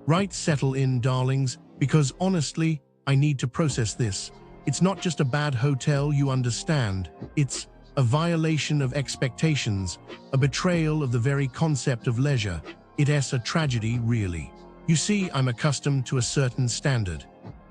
Right, settle in, darlings, because honestly, I need to process this. It's not just a bad hotel, you understand. It's a violation of expectations, a betrayal of the very concept of leisure. It's a tragedy, really. You see, I'm accustomed to a certain standard.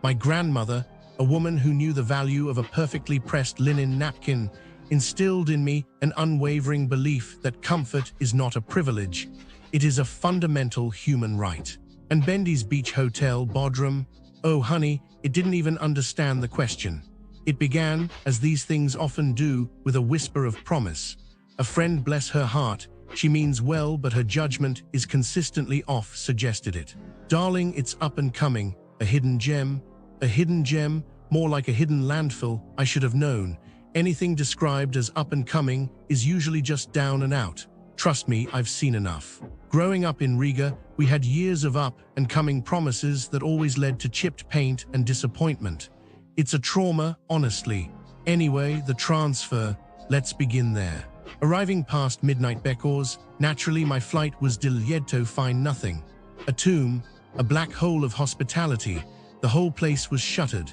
My grandmother, a woman who knew the value of a perfectly pressed linen napkin, instilled in me an unwavering belief that comfort is not a privilege. It is a fundamental human right. And Bendis Beach Hotel, Bodrum, oh honey, it didn't even understand the question. It began, as these things often do, with a whisper of promise. A friend, bless her heart, she means well but her judgment is consistently off, suggested it. Darling, it's up and coming, a hidden gem, more like a hidden landfill. I should have known. Anything described as up and coming is usually just down and out. Trust me, I've seen enough. Growing up in Riga, we had years of up and coming promises that always led to chipped paint and disappointment. It's a trauma, honestly. Anyway, the transfer, let's begin there. Arriving past midnight Bekors, naturally my flight was Dilieto, find nothing. A tomb, a black hole of hospitality. The whole place was shuttered.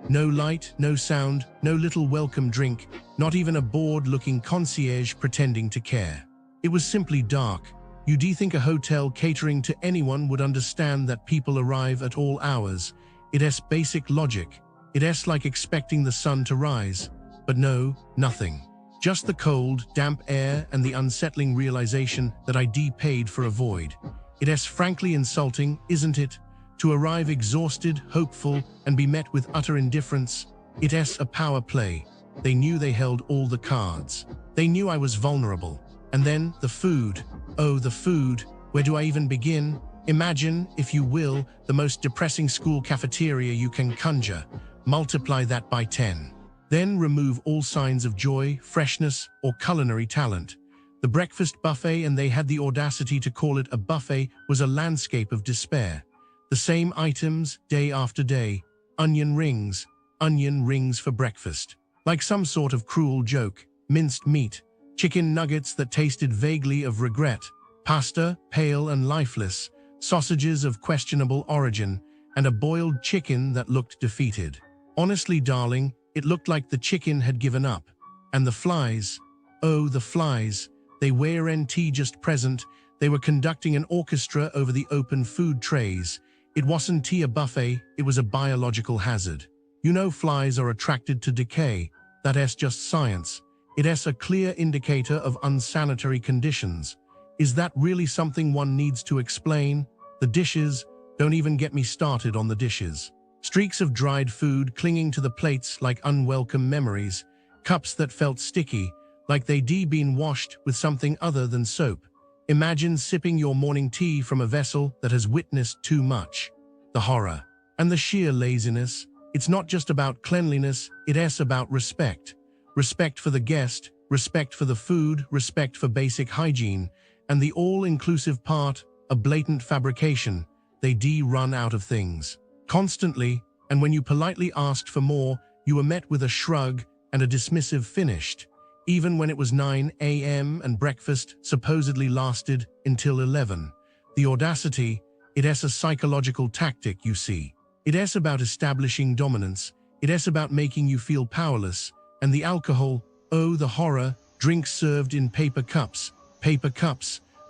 No light, no sound, no little welcome drink, not even a bored-looking concierge pretending to care. It was simply dark. You'd think a hotel catering to anyone would understand that people arrive at all hours. It's basic logic. It's like expecting the sun to rise. But no, nothing. Just the cold, damp air and the unsettling realization that I paid for a void. It's frankly insulting, isn't it? To arrive exhausted, hopeful, and be met with utter indifference. It's a power play. They knew they held all the cards. They knew I was vulnerable. And then the food. Oh, the food. Where do I even begin? Imagine, if you will, the most depressing school cafeteria you can conjure. Multiply that by 10. Then remove all signs of joy, freshness, or culinary talent. The breakfast buffet, and they had the audacity to call it a buffet, was a landscape of despair. The same items, day after day. Onion rings for breakfast. Like some sort of cruel joke. Minced meat. Chicken nuggets that tasted vaguely of regret. Pasta, pale and lifeless. Sausages of questionable origin. And a boiled chicken that looked defeated. Honestly, darling, it looked like the chicken had given up. And the flies. Oh, the flies. They weren't just present. They were conducting an orchestra over the open food trays. It wasn't a buffet, it was a biological hazard. You know, flies are attracted to decay. That's just science. It's a clear indicator of unsanitary conditions. Is that really something one needs to explain? The dishes, don't even get me started on the dishes. Streaks of dried food clinging to the plates like unwelcome memories. Cups that felt sticky, like they'd been washed with something other than soap. Imagine sipping your morning tea from a vessel that has witnessed too much. The horror. And the sheer laziness. It's not just about cleanliness, it's about respect. Respect for the guest, respect for the food, respect for basic hygiene, and the all-inclusive part, a blatant fabrication. They run out of things. Constantly, and when you politely asked for more, you were met with a shrug and a dismissive finished. Even when it was 9 a.m. and breakfast supposedly lasted until 11. The audacity, it's a psychological tactic, you see. It's about establishing dominance. It's about making you feel powerless. And the alcohol, oh the horror, drinks served in paper cups,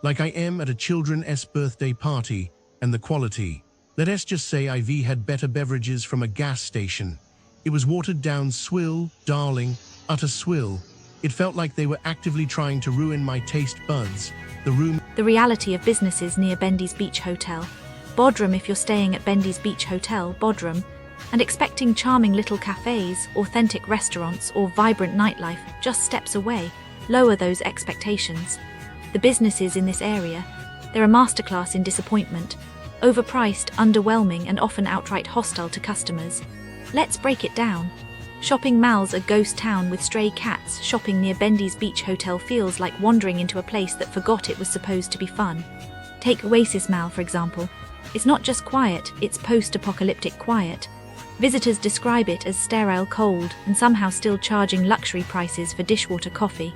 like I am at a children's birthday party, and the quality. Let's just say IV had better beverages from a gas station. It was watered down swill, darling, utter swill. It felt like they were actively trying to ruin my taste buds. The reality of businesses near Bendis Beach Hotel, Bodrum. If you're staying at Bendis Beach Hotel, Bodrum, and expecting charming little cafes, authentic restaurants, or vibrant nightlife just steps away, lower those expectations. The businesses in this area, they're a masterclass in disappointment, overpriced, underwhelming, and often outright hostile to customers. Let's break it down. Shopping malls, a ghost town with stray cats. Shopping near Bendis Beach Hotel feels like wandering into a place that forgot it was supposed to be fun. Take Oasis Mall, for example. It's not just quiet, it's post-apocalyptic quiet. Visitors describe it as sterile, cold, and somehow still charging luxury prices for dishwater coffee.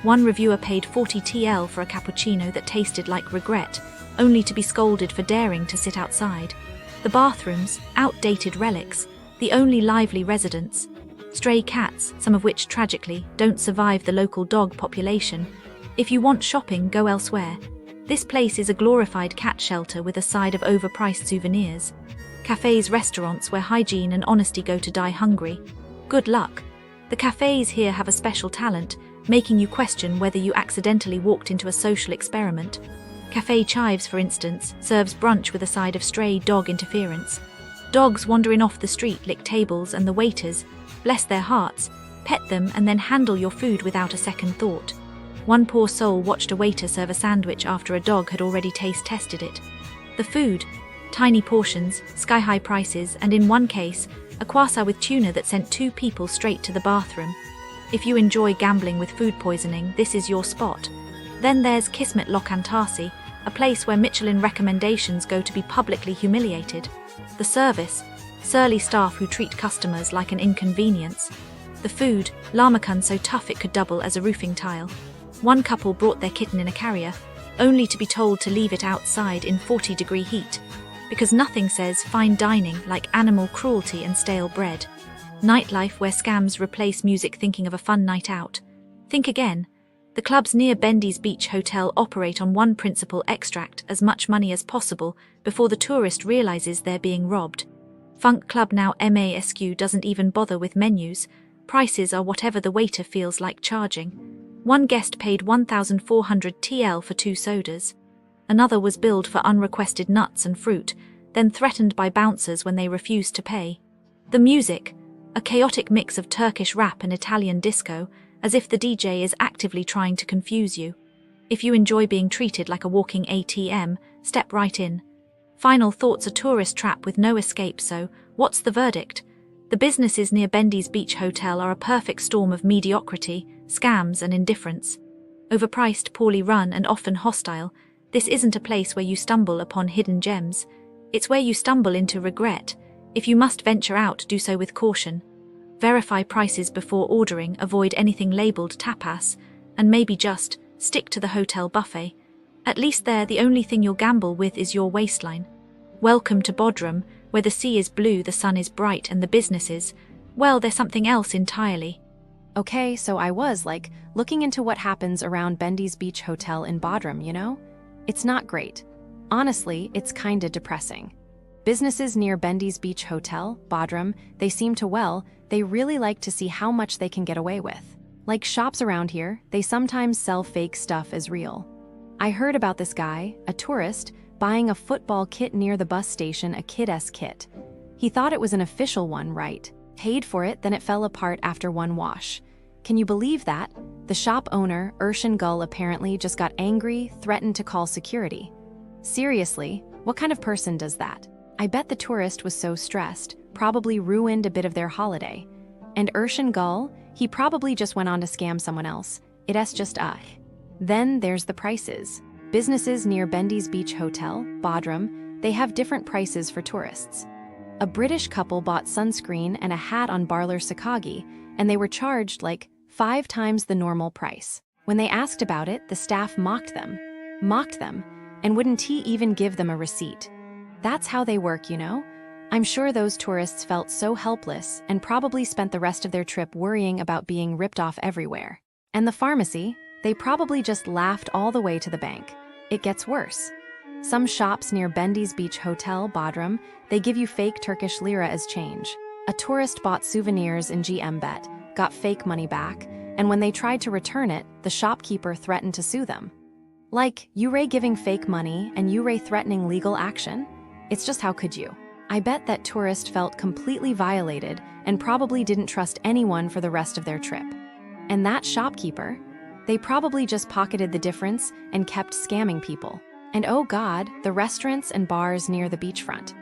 One reviewer paid 40 TL for a cappuccino that tasted like regret, only to be scolded for daring to sit outside. The bathrooms, outdated relics, the only lively residents. Stray cats, some of which, tragically, don't survive the local dog population. If you want shopping, go elsewhere. This place is a glorified cat shelter with a side of overpriced souvenirs. Cafes, restaurants where hygiene and honesty go to die hungry. Good luck. The cafes here have a special talent, making you question whether you accidentally walked into a social experiment. Café Chives, for instance, serves brunch with a side of stray dog interference. Dogs wandering off the street lick tables and the waiters, bless their hearts, pet them and then handle your food without a second thought. One poor soul watched a waiter serve a sandwich after a dog had already taste-tested it. The food, tiny portions, sky-high prices, and in one case, a croissant with tuna that sent 2 people straight to the bathroom. If you enjoy gambling with food poisoning, this is your spot. Then there's Kismet Lokantasi, a place where Michelin recommendations go to be publicly humiliated. The service, surly staff who treat customers like an inconvenience. The food, Lamakan so tough it could double as a roofing tile. One couple brought their kitten in a carrier, only to be told to leave it outside in 40-degree heat, because nothing says fine dining like animal cruelty and stale bread. Nightlife where scams replace music thinking of a fun night out. Think again. The clubs near Bendis Beach Hotel operate on one principle: extract as much money as possible before the tourist realizes they're being robbed. Funk Club now MASQ doesn't even bother with menus. Prices are whatever the waiter feels like charging. One guest paid 1,400 TL for 2 sodas. Another was billed for unrequested nuts and fruit, then threatened by bouncers when they refused to pay. The music, a chaotic mix of Turkish rap and Italian disco, as if the DJ is actively trying to confuse you. If you enjoy being treated like a walking ATM, step right in. Final thoughts: a tourist trap with no escape, so what's the verdict? The businesses near Bendis Beach Hotel are a perfect storm of mediocrity, scams and indifference. Overpriced, poorly run and often hostile, this isn't a place where you stumble upon hidden gems. It's where you stumble into regret. If you must venture out, do so with caution. Verify prices before ordering, avoid anything labeled tapas, and maybe just stick to the hotel buffet. At least there, the only thing you'll gamble with is your waistline. Welcome to Bodrum, where the sea is blue, the sun is bright, and the businesses, well, they're something else entirely. Okay, so I was, looking into what happens around Bendis Beach Hotel in Bodrum, you know? It's not great. Honestly, it's kinda depressing. Businesses near Bendis Beach Hotel, Bodrum, they really like to see how much they can get away with. Like shops around here, they sometimes sell fake stuff as real. I heard about this guy, a tourist, buying a football kit near the bus station, a kid-esque kit. He thought it was an official one, right? Paid for it, then it fell apart after one wash. Can you believe that? The shop owner, Urshan Gull, apparently just got angry, threatened to call security. Seriously, what kind of person does that? I bet the tourist was so stressed, probably ruined a bit of their holiday. And Urshan Gull, he probably just went on to scam someone else. It's just Then there's the prices. Businesses near Bendis Beach Hotel, Bodrum, they have different prices for tourists. A British couple bought sunscreen and a hat on Barler Sakagi, and they were charged 5 times the normal price. When they asked about it, the staff mocked them, and wouldn't he even give them a receipt. That's how they work, you know? I'm sure those tourists felt so helpless and probably spent the rest of their trip worrying about being ripped off everywhere. And the pharmacy, they probably just laughed all the way to the bank. It gets worse. Some shops near Bendis Beach Hotel, Bodrum, they give you fake Turkish lira as change. A tourist bought souvenirs in GM-Bet, got fake money back, and when they tried to return it, the shopkeeper threatened to sue them. You're giving fake money and you're threatening legal action? It's just, how could you? I bet that tourist felt completely violated and probably didn't trust anyone for the rest of their trip. And that shopkeeper? They probably just pocketed the difference and kept scamming people. And oh God, the restaurants and bars near the beachfront.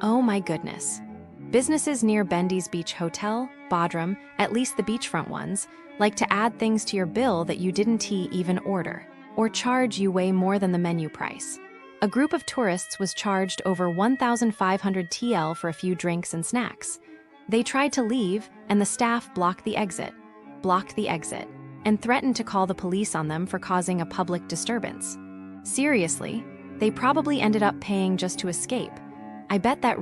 Oh my goodness. Businesses near Bendis Beach Hotel, Bodrum, at least the beachfront ones, like to add things to your bill that you didn't even order, or charge you way more than the menu price. A group of tourists was charged over 1,500 TL for a few drinks and snacks. They tried to leave, and the staff blocked the exit. and threatened to call the police on them for causing a public disturbance. Seriously, they probably ended up paying just to escape. I bet that